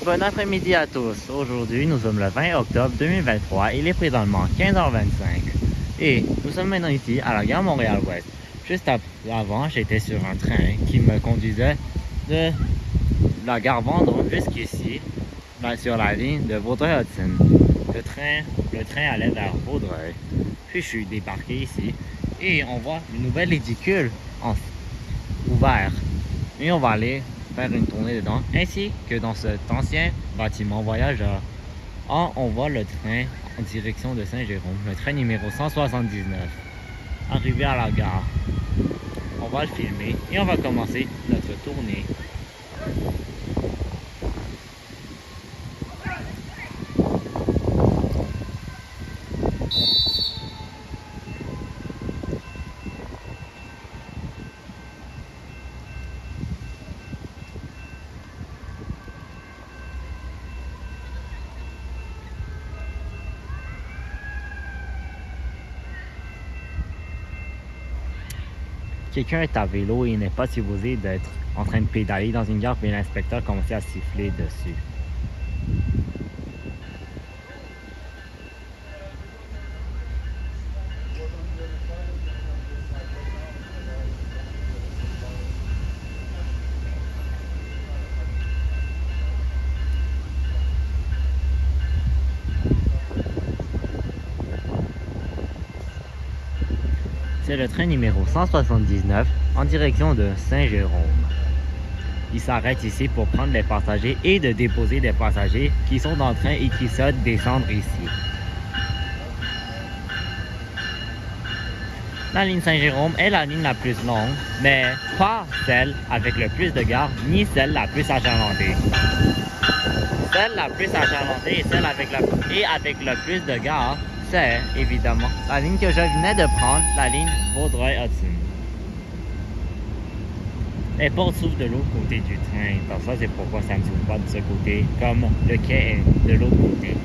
bon après-midi à tous. Aujourd'hui, nous sommes le 20 octobre 2023. Il est présentement 15h25. Et nous sommes maintenant ici à la gare Montréal-Ouest. Juste avant, j'étais sur un train qui me conduisait de la gare Vendôme jusqu'ici, sur la ligne de Vaudreuil-Hudson. Le train allait vers Vaudreuil. Puis je suis débarqué ici et on voit une nouvelle édicule ouverte. Et on va aller faire une tournée dedans, ainsi que dans cet ancien bâtiment voyageur. On voit le train en direction de Saint-Jérôme, le train numéro 179, arrivé à la gare. On va le filmer et on va commencer notre tournée. Quelqu'un est à vélo et il n'est pas supposé d'être en train de pédaler dans une gare, mais l'inspecteur commençait à siffler dessus. C'est le train numéro 179 en direction de Saint-Jérôme. Il s'arrête ici pour prendre les passagers et de déposer des passagers qui sont en train et qui souhaitent descendre ici. La ligne Saint-Jérôme est la ligne la plus longue, mais pas celle avec le plus de gares, ni celle la plus achalandée. Celle la plus achalandée et celle avec le plus de gares, c'est évidemment la ligne que je venais de prendre, la ligne Vaudreuil-Hudson. Les portes s'ouvrent de l'autre côté du train, donc ça c'est pourquoi ça ne s'ouvre pas de ce côté, comme le quai est de l'autre côté.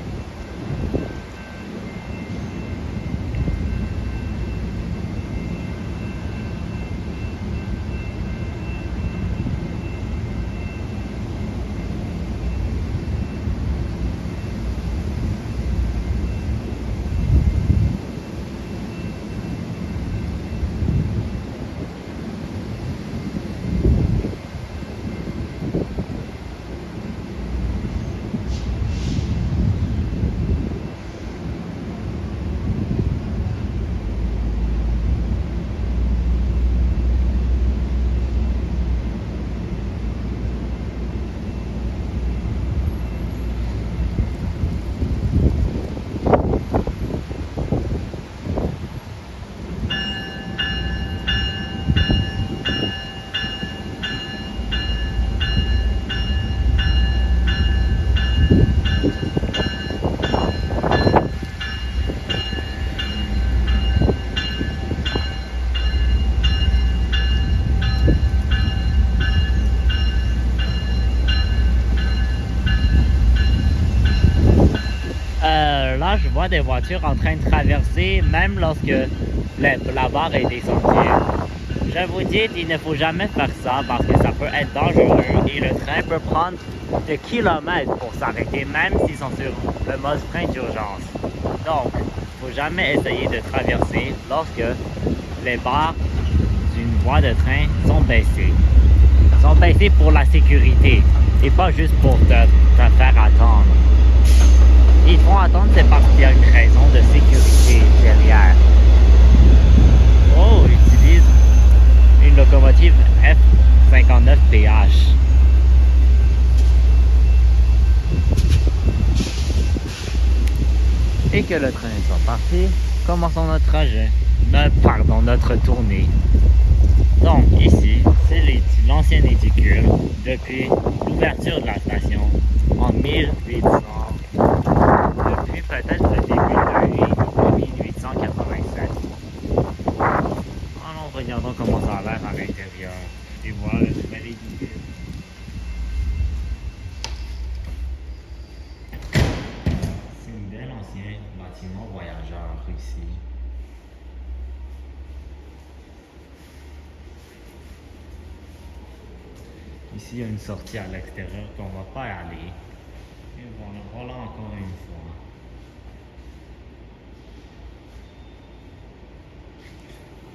Là, je vois des voitures en train de traverser, même lorsque la barre est descendue. Je vous dis, il ne faut jamais faire ça parce que ça peut être dangereux et le train peut prendre des kilomètres pour s'arrêter, même s'ils sont sur le mode frein d'urgence. Donc, il ne faut jamais essayer de traverser lorsque les barres d'une voie de train sont baissées. Ils sont baissées pour la sécurité et pas juste pour te faire attendre. Ils font attendre, c'est parce qu'il y a une raison de sécurité derrière. Oh, ils utilisent une locomotive F59PH. Et que le train soit parti, commençons notre trajet. Notre tournée. Donc ici, c'est l'ancienne édicule depuis l'ouverture de la station en 1800. Depuis peut-être le début de 1887. Alors regardons comment ça a l'air à l'intérieur et voir le nouvel édicule. C'est un bel ancien bâtiment voyageur ici. Ici, il y a une sortie à l'extérieur qu'on ne va pas aller. Et voilà encore une fois.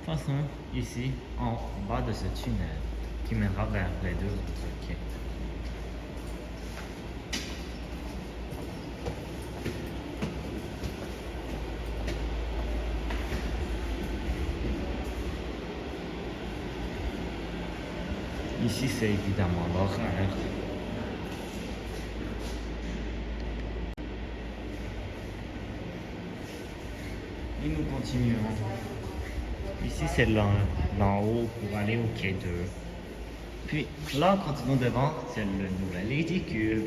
De toute façon, ici, en bas de ce tunnel, qui mènera vers les deux autres quais. Ici, c'est évidemment l'horaire. Et nous continuons. Ici, c'est l'en haut pour aller au quai 2. Puis là, continuons devant, c'est le nouvel édicule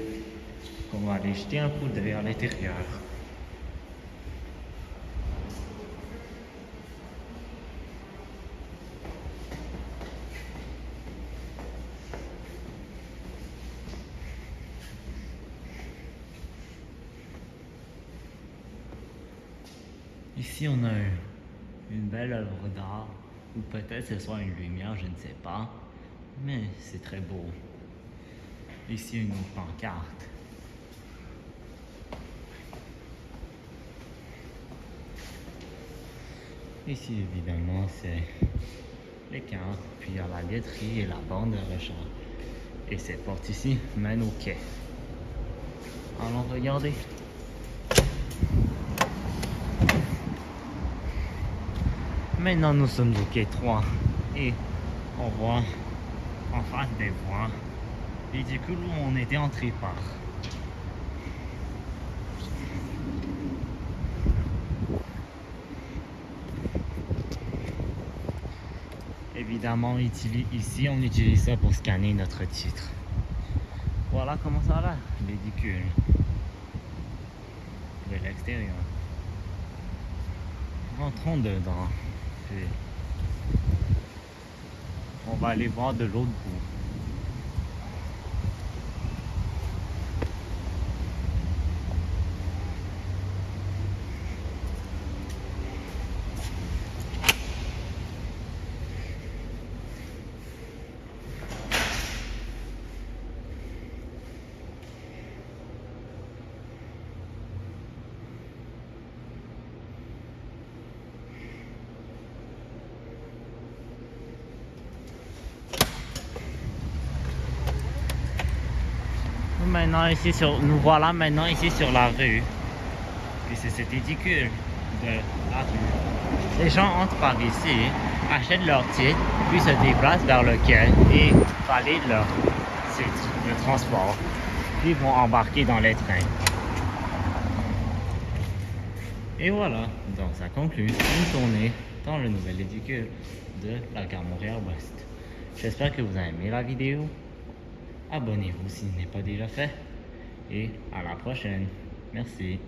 qu'on va aller jeter un coup d'œil à l'intérieur. Ici, on a une belle œuvre d'art, ou peut-être ce soit une lumière, je ne sais pas, mais c'est très beau. Ici, une pancarte. Ici, évidemment, c'est les cartes, puis il y a la laiterie et la bande de recharge. Et ces portes ici mènent au quai. Allons regarder. Maintenant, nous sommes au quai 3 et on voit en face des voies et du coup, on était entré par. Évidemment, ici, on utilise ça pour scanner notre titre. Voilà comment ça va, l'édicule de l'extérieur. Rentrons dedans. Puis on va aller voir de l'autre bout. Nous voilà maintenant ici sur la rue. Et c'est cet édicule de la rue. Les gens entrent par ici, achètent leur titre, puis se déplacent vers le quai et valident leur titre de transport. Puis vont embarquer dans les trains. Et voilà, donc ça conclut une tournée dans le nouvel édicule de la gare Montréal-Ouest. J'espère que vous avez aimé la vidéo. Abonnez-vous si ce n'est pas déjà fait. Et à la prochaine. Merci.